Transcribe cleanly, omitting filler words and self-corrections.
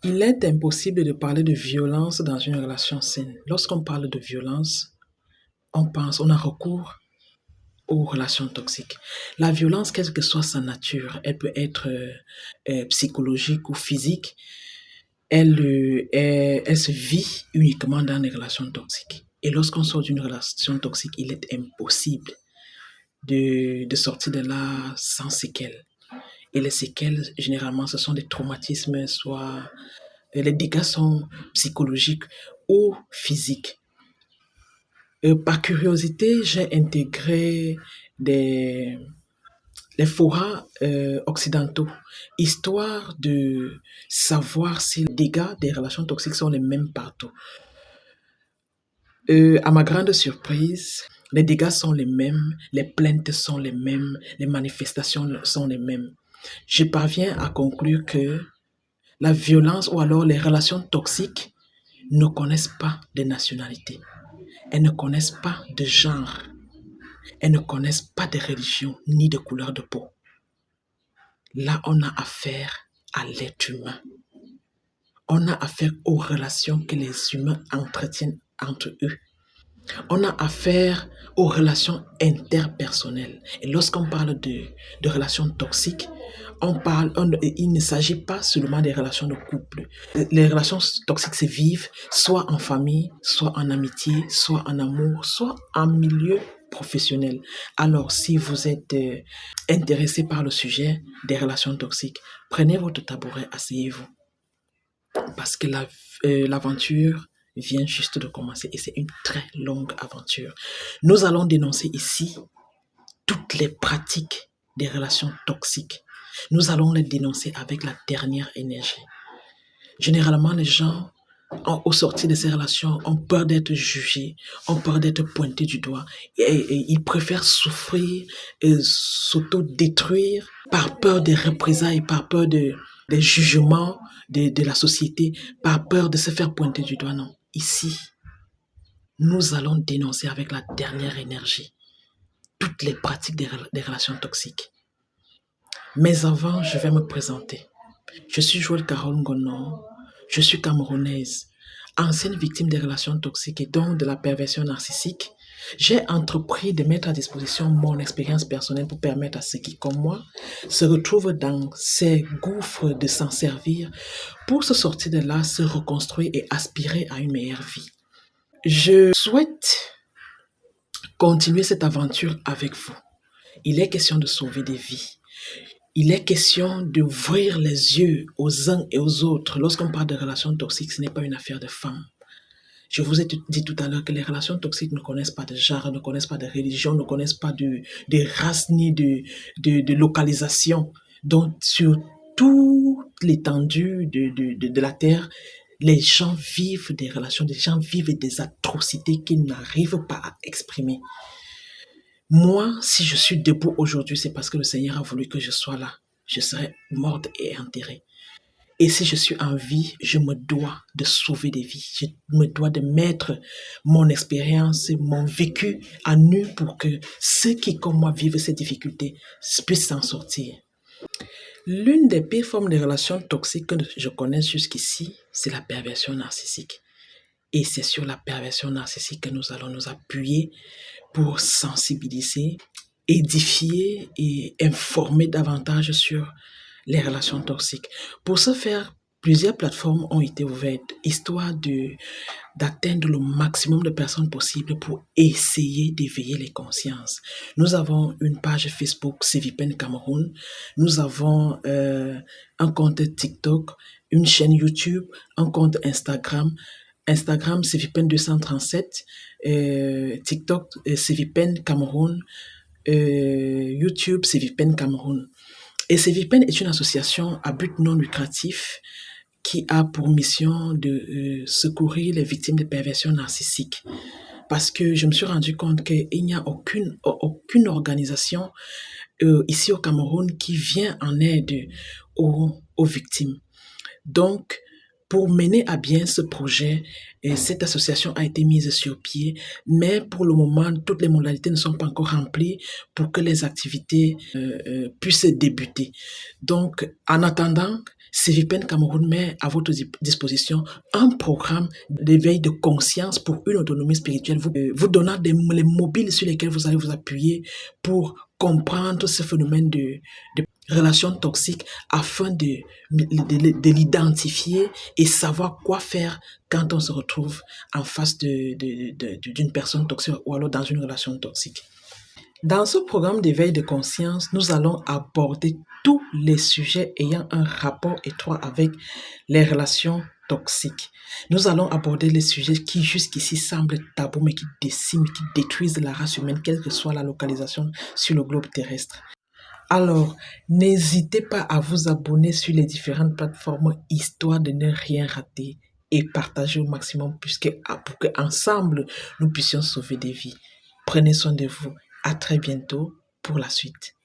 Il est impossible de parler de violence dans une relation saine. Lorsqu'on parle de violence, on a recours aux relations toxiques. La violence, quelle que soit sa nature, elle peut être psychologique ou physique, elle se vit uniquement dans les relations toxiques. Et lorsqu'on sort d'une relation toxique, il est impossible de sortir de là sans séquelles. Et les séquelles, généralement, ce sont des traumatismes, soit les dégâts sont psychologiques ou physiques. Par curiosité, j'ai intégré des, les forats occidentaux, histoire de savoir si les dégâts des relations toxiques sont les mêmes partout. À ma grande surprise, les dégâts sont les mêmes, les plaintes sont les mêmes, les manifestations sont les mêmes. Je parviens à conclure que la violence ou alors les relations toxiques ne connaissent pas de nationalité. Elles ne connaissent pas de genre. Elles ne connaissent pas de religion ni de couleur de peau. Là, on a affaire à l'être humain. On a affaire aux relations que les humains entretiennent entre eux. On a affaire aux relations interpersonnelles. Et lorsqu'on parle de relations toxiques, il ne s'agit pas seulement des relations de couple. Les relations toxiques se vivent soit en famille, soit en amitié, soit en amour, soit en milieu professionnel. Alors, si vous êtes intéressé par le sujet des relations toxiques, prenez votre tabouret, asseyez-vous. Parce que l'aventure vient juste de commencer et c'est une très longue aventure. Nous allons dénoncer ici toutes les pratiques des relations toxiques. Nous allons les dénoncer avec la dernière énergie. Généralement, les gens, au sortir de ces relations, ont peur d'être jugés, ont peur d'être pointés du doigt et ils préfèrent souffrir et s'auto-détruire par peur des représailles, par peur des jugements de la société, par peur de se faire pointer du doigt. Non, ici, nous allons dénoncer avec la dernière énergie toutes les pratiques des relations toxiques. Mais avant, je vais me présenter. Je suis Joël Carole Ngono, je suis camerounaise, ancienne victime des relations toxiques et donc de la perversion narcissique. J'ai entrepris de mettre à disposition mon expérience personnelle pour permettre à ceux qui, comme moi, se retrouvent dans ces gouffres de s'en servir pour se sortir de là, se reconstruire et aspirer à une meilleure vie. Je souhaite continuer cette aventure avec vous. Il est question de sauver des vies. Il est question d'ouvrir les yeux aux uns et aux autres. Lorsqu'on parle de relations toxiques, ce n'est pas une affaire de femmes. Je vous ai dit tout à l'heure que les relations toxiques ne connaissent pas de genre, ne connaissent pas de religion, ne connaissent pas de race ni de localisation. Donc, sur toute l'étendue de la Terre, les gens vivent des relations, les gens vivent des atrocités qu'ils n'arrivent pas à exprimer. Moi, si je suis debout aujourd'hui, c'est parce que le Seigneur a voulu que je sois là. Je serai morte et enterrée. Et si je suis en vie, je me dois de sauver des vies. Je me dois de mettre mon expérience, mon vécu à nu pour que ceux qui, comme moi, vivent ces difficultés puissent s'en sortir. L'une des pires formes de relations toxiques que je connais jusqu'ici, c'est la perversion narcissique. Et c'est sur la perversion narcissique que nous allons nous appuyer pour sensibiliser, édifier et informer davantage sur les relations toxiques. Pour ce faire, plusieurs plateformes ont été ouvertes, histoire d'atteindre le maximum de personnes possibles pour essayer d'éveiller les consciences. Nous avons une page Facebook Civipen Cameroun, nous avons un compte TikTok, une chaîne YouTube, un compte Instagram Civipen 237, TikTok Civipen Cameroun, YouTube Civipen Cameroun. Et Civipen est une association à but non lucratif qui a pour mission de secourir les victimes de perversion narcissique. Parce que je me suis rendu compte qu'il n'y a aucune organisation ici au Cameroun qui vient en aide aux victimes. Donc, pour mener à bien ce projet, cette association a été mise sur pied, mais pour le moment, toutes les modalités ne sont pas encore remplies pour que les activités puissent débuter. Donc, en attendant, Civipen Cameroun met à votre disposition un programme d'éveil de conscience pour une autonomie spirituelle, vous donnant les mobiles sur lesquels vous allez vous appuyer pour comprendre ce phénomène de relations toxiques afin de l'identifier et savoir quoi faire quand on se retrouve en face d'une personne toxique ou alors dans une relation toxique. Dans ce programme d'éveil de conscience, nous allons aborder tous les sujets ayant un rapport étroit avec les relations toxiques. Nous allons aborder les sujets qui jusqu'ici semblent tabous mais qui déciment, qui détruisent la race humaine, quelle que soit la localisation sur le globe terrestre. Alors, n'hésitez pas à vous abonner sur les différentes plateformes histoire de ne rien rater et partager au maximum pour que ensemble nous puissions sauver des vies. Prenez soin de vous. À très bientôt pour la suite.